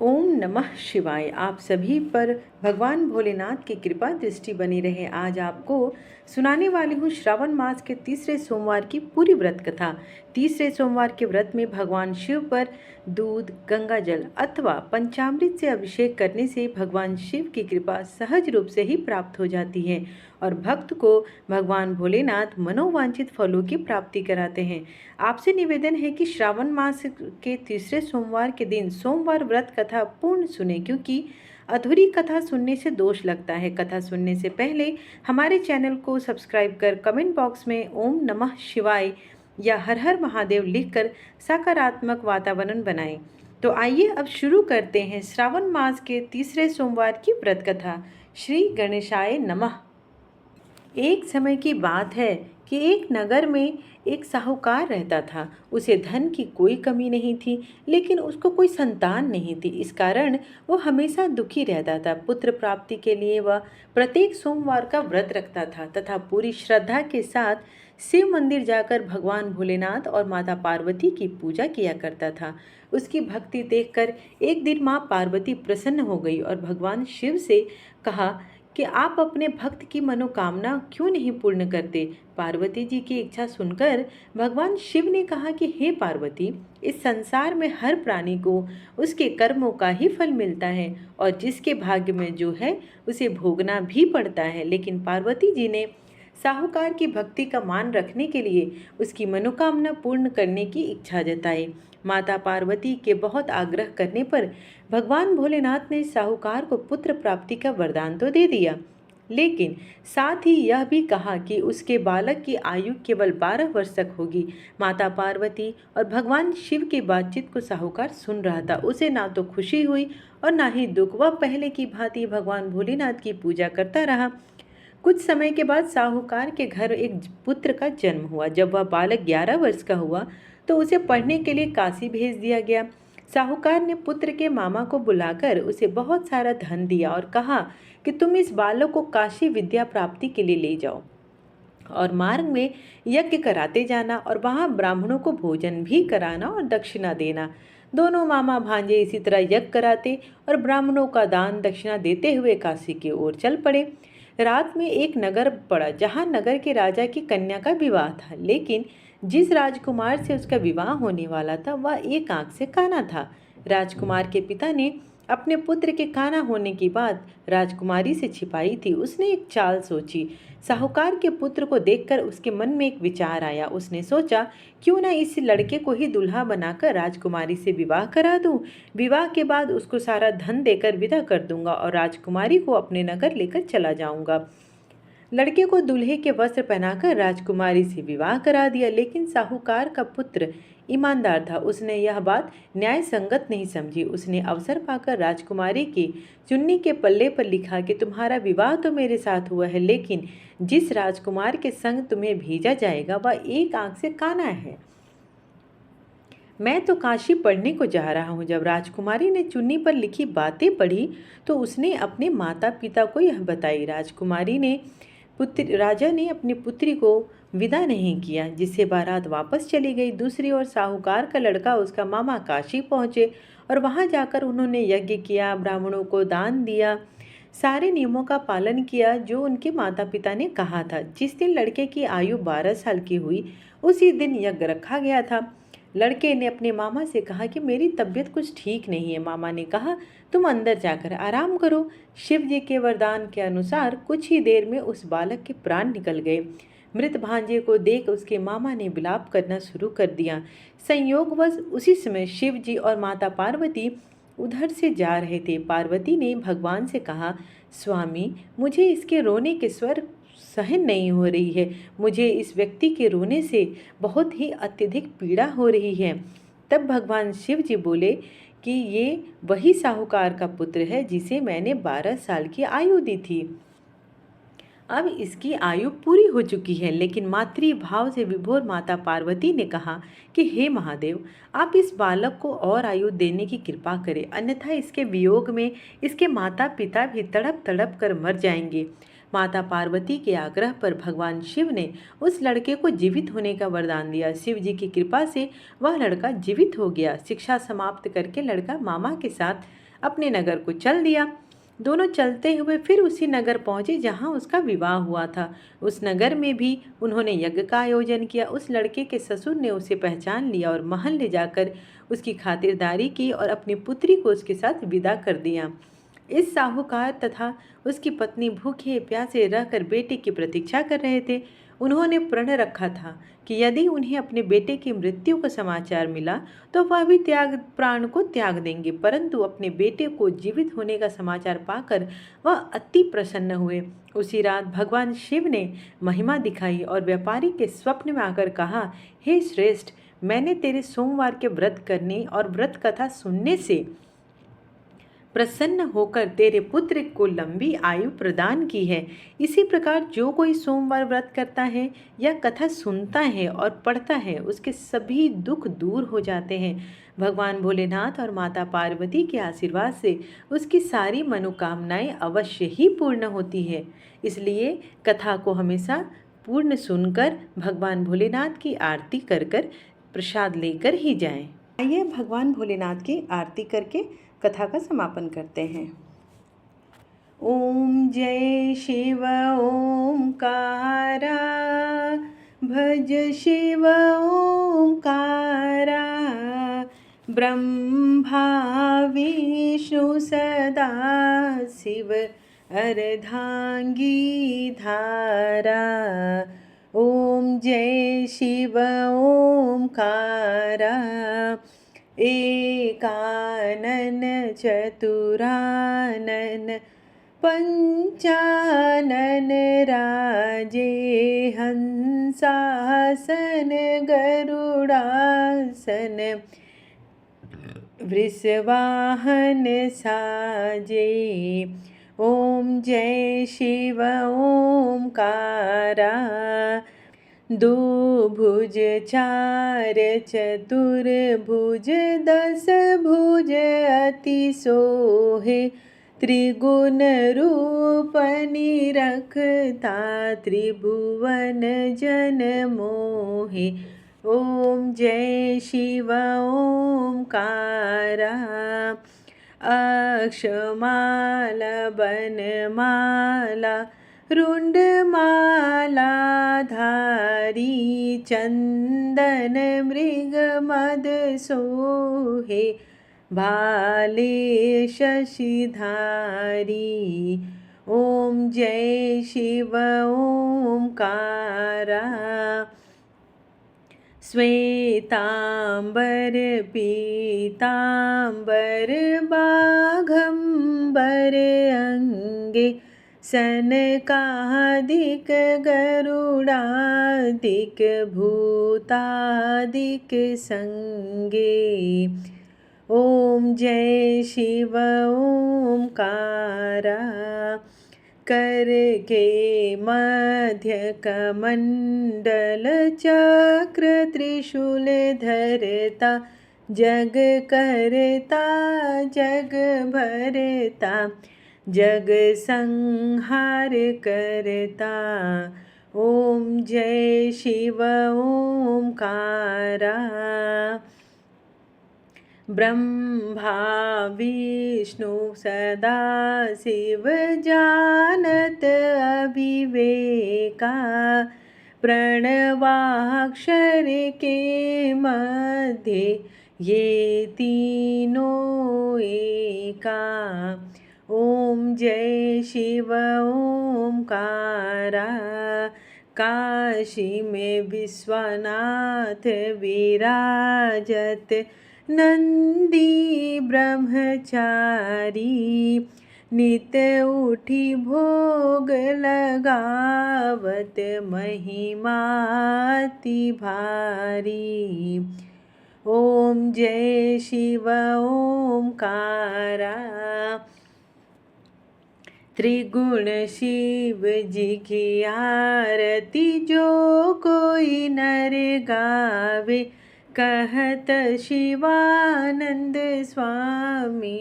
ओम नमः शिवाय। आप सभी पर भगवान भोलेनाथ की कृपा दृष्टि बनी रहे। आज आपको सुनाने वाली हूँ श्रावण मास के तीसरे सोमवार की पूरी व्रत कथा। तीसरे सोमवार के व्रत में भगवान शिव पर दूध, गंगा जल अथवा पंचामृत से अभिषेक करने से भगवान शिव की कृपा सहज रूप से ही प्राप्त हो जाती है और भक्त को भगवान भोलेनाथ मनोवांछित फलों की प्राप्ति कराते हैं। आपसे निवेदन है कि श्रावण मास के तीसरे सोमवार के दिन सोमवार व्रत कथा पूर्ण सुने, क्योंकि अधूरी कथा सुनने से दोष लगता है। कथा सुनने से पहले हमारे चैनल को सब्सक्राइब कर कमेंट बॉक्स में ओम नमः शिवाय या हर हर महादेव लिखकर सकारात्मक वातावरण बनाएं। तो आइए अब शुरू करते हैं श्रावण मास के तीसरे सोमवार की व्रत कथा। श्री गणेशाय नमः। एक समय की बात है कि एक नगर में एक साहूकार रहता था। उसे धन की कोई कमी नहीं थी, लेकिन उसको कोई संतान नहीं थी। इस कारण वो हमेशा दुखी रहता था। पुत्र प्राप्ति के लिए वह प्रत्येक सोमवार का व्रत रखता था तथा पूरी श्रद्धा के साथ शिव मंदिर जाकर भगवान भोलेनाथ और माता पार्वती की पूजा किया करता था। उसकी भक्ति देखकर एक दिन माँ पार्वती प्रसन्न हो गई और भगवान शिव से कहा कि आप अपने भक्त की मनोकामना क्यों नहीं पूर्ण करते। पार्वती जी की इच्छा सुनकर भगवान शिव ने कहा कि हे पार्वती, इस संसार में हर प्राणी को उसके कर्मों का ही फल मिलता है और जिसके भाग्य में जो है उसे भोगना भी पड़ता है। लेकिन पार्वती जी ने साहूकार की भक्ति का मान रखने के लिए उसकी मनोकामना पूर्ण करने की इच्छा जताई। माता पार्वती के बहुत आग्रह करने पर भगवान भोलेनाथ ने साहूकार को पुत्र प्राप्ति का वरदान तो दे दिया, लेकिन साथ ही यह भी कहा कि उसके बालक की आयु केवल 12 वर्ष तक होगी। माता पार्वती और भगवान शिव की बातचीत को साहूकार सुन रहा था। उसे ना तो खुशी हुई और ना ही दुख। वह पहले की भांति भगवान भोलेनाथ की पूजा करता रहा। कुछ समय के बाद साहूकार के घर एक पुत्र का जन्म हुआ। जब वह बालक 11 वर्ष का हुआ तो उसे पढ़ने के लिए काशी भेज दिया गया। साहूकार ने पुत्र के मामा को बुलाकर उसे बहुत सारा धन दिया और कहा कि तुम इस बालक को काशी विद्या प्राप्ति के लिए ले जाओ और मार्ग में यज्ञ कराते जाना और वहाँ ब्राह्मणों को भोजन भी कराना और दक्षिणा देना। दोनों मामा भांजे इसी तरह यज्ञ कराते और ब्राह्मणों का दान दक्षिणा देते हुए काशी की ओर चल पड़े। रात में एक नगर पड़ा जहाँ नगर के राजा की कन्या का विवाह था, लेकिन जिस राजकुमार से उसका विवाह होने वाला था वह एक आंख से काना था। राजकुमार के पिता ने अपने पुत्र के काना होने की बात राजकुमारी से छिपाई थी। उसने एक चाल सोची। साहूकार के पुत्र को देखकर उसके मन में एक विचार आया। उसने सोचा, क्यों ना इस लड़के को ही दूल्हा बनाकर राजकुमारी से विवाह करा दूं। विवाह के बाद उसको सारा धन देकर विदा कर दूंगा और राजकुमारी को अपने नगर लेकर चला जाऊंगा। लड़के को दूल्हे के वस्त्र पहनाकर राजकुमारी से विवाह करा दिया, लेकिन साहूकार का पुत्र ईमानदार था। उसने यह बात न्याय संगत नहीं समझी। उसने अवसर पाकर राजकुमारी की चुन्नी के पल्ले पर लिखा कि तुम्हारा विवाह तो मेरे साथ हुआ है, लेकिन जिस राजकुमार के संग तुम्हें भेजा जाएगा वह एक आंख से काना है। मैं तो काशी पढ़ने को जा रहा हूँ। जब राजकुमारी ने चुन्नी पर लिखी बातें पढ़ी तो उसने अपने माता पिता को यह बताई। राजा ने अपनी पुत्री को विदा नहीं किया, जिससे बारात वापस चली गई। दूसरी ओर साहूकार का लड़का उसका मामा काशी पहुँचे और वहाँ जाकर उन्होंने यज्ञ किया, ब्राह्मणों को दान दिया, सारे नियमों का पालन किया जो उनके माता पिता ने कहा था। जिस दिन लड़के की आयु 12 साल की हुई उसी दिन यज्ञ रखा गया था। लड़के ने अपने मामा से कहा कि मेरी तबीयत कुछ ठीक नहीं है। मामा ने कहा, तुम अंदर जाकर आराम करो। शिव जी के वरदान के अनुसार कुछ ही देर में उस बालक के प्राण निकल गए। मृत भांजे को देख उसके मामा ने विलाप करना शुरू कर दिया। संयोगवश उसी समय शिव जी और माता पार्वती उधर से जा रहे थे। पार्वती ने भगवान से कहा, स्वामी, मुझे इसके रोने के स्वर सहन नहीं हो रही है। मुझे इस व्यक्ति के रोने से बहुत ही अत्यधिक पीड़ा हो रही है। तब भगवान शिव जी बोले कि ये वही साहूकार का पुत्र है जिसे मैंने 12 साल की आयु दी थी। अब इसकी आयु पूरी हो चुकी है। लेकिन मातृ भाव से विभोर माता पार्वती ने कहा कि हे महादेव, आप इस बालक को और आयु देने की कृपा करें, अन्यथा इसके वियोग में इसके माता पिता भी तड़प तड़प कर मर जाएंगे। माता पार्वती के आग्रह पर भगवान शिव ने उस लड़के को जीवित होने का वरदान दिया। शिव जी की कृपा से वह लड़का जीवित हो गया। शिक्षा समाप्त करके लड़का मामा के साथ अपने नगर को चल दिया। दोनों चलते हुए फिर उसी नगर पहुंचे जहां उसका विवाह हुआ था। उस नगर में भी उन्होंने यज्ञ का आयोजन किया। उस लड़के के ससुर ने उसे पहचान लिया और महल ले जाकर उसकी खातिरदारी की और अपनी पुत्री को उसके साथ विदा कर दिया। इस साहूकार तथा उसकी पत्नी भूखे प्यासे रहकर बेटे की प्रतीक्षा कर रहे थे। उन्होंने प्रण रखा था कि यदि उन्हें अपने बेटे की मृत्यु का समाचार मिला तो वह भी प्राण को त्याग देंगे, परंतु अपने बेटे को जीवित होने का समाचार पाकर वह अति प्रसन्न हुए। उसी रात भगवान शिव ने महिमा दिखाई और व्यापारी के स्वप्न में आकर कहा, हे श्रेष्ठ, मैंने तेरे सोमवार के व्रत करने और व्रत कथा सुनने से प्रसन्न होकर तेरे पुत्र को लंबी आयु प्रदान की है। इसी प्रकार जो कोई सोमवार व्रत करता है या कथा सुनता है और पढ़ता है उसके सभी दुख दूर हो जाते हैं। भगवान भोलेनाथ और माता पार्वती के आशीर्वाद से उसकी सारी मनोकामनाएं अवश्य ही पूर्ण होती है। इसलिए कथा को हमेशा पूर्ण सुनकर भगवान भोलेनाथ की आरती कर प्रसाद लेकर ही जाएं। आइए भगवान भोलेनाथ की आरती करके कथा का समापन करते हैं। ओम जय शिव ओंकारा, भज शिव ओंकारा, ब्रह्मा विष्णु सदा शिव अर्धांगी धारा। ओम जय शिव ओंकारा, एकानन चतुरानन पंचानन राजे, हंसासन गरुड़ासन वृषवाहन साजे। ओम जय शिव ओंकारा, दो भुज चार चतुर्भुज दस भुज अति सोहे, त्रिगुण रूप निरखता त्रिभुवन जन मोहे। ओम जय शिव ओंकारा, अक्षमाला बनमाला रुंडमाला धारी, चंदन मृग मद सोहे, भाले शशिधारी। ओम जय शिव ओंकारा, श्वेतांबर पीतांबर बाघंबर अंगे, सनकादिक गरुड़ादिक भूतादिक संगे। ओम जय शिव ओंकारा, कर के मध्य कमंडल चक्र त्रिशूल धरता, जग करता जग भरता, जग संहार करता। ओम जय शिव ओंकारा, ब्रह्मा विष्णु सदा शिव जानत अविवेका, प्रणवाक्षर के मध्य ये तीनों एका। ओम जय शिव ओंकारा, काशी में विश्वनाथ विराजत, नंदी ब्रह्मचारी, नित उठी भोग लगावत, महिमाति भारी। ओम जय शिव ओंकारा, त्रिगुण शिव जी की आरती जो कोई नर गावे, कहत शिवानंद स्वामी,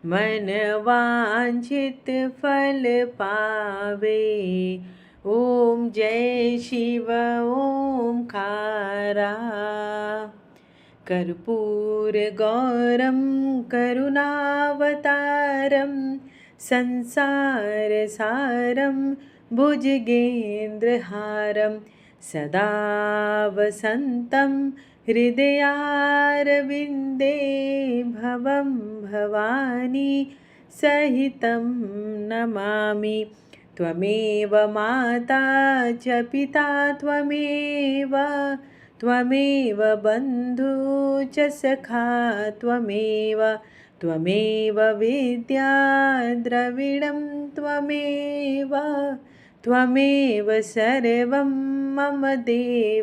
मन वांछित फल पावे। ओम जय शिव ओंकारा, कर्पूर गौरम करुणावतारम, सारं संसारसारं भुजगेन्द्रहारं सदा वसन्तं हृदयारविन्दे भवं भवानी सहितं नमामि। त्वमेव माता च पिता त्वमेव बन्धु च सखा त्वमेव विद्या द्रविणं त्वमेव सर्वं मम देव।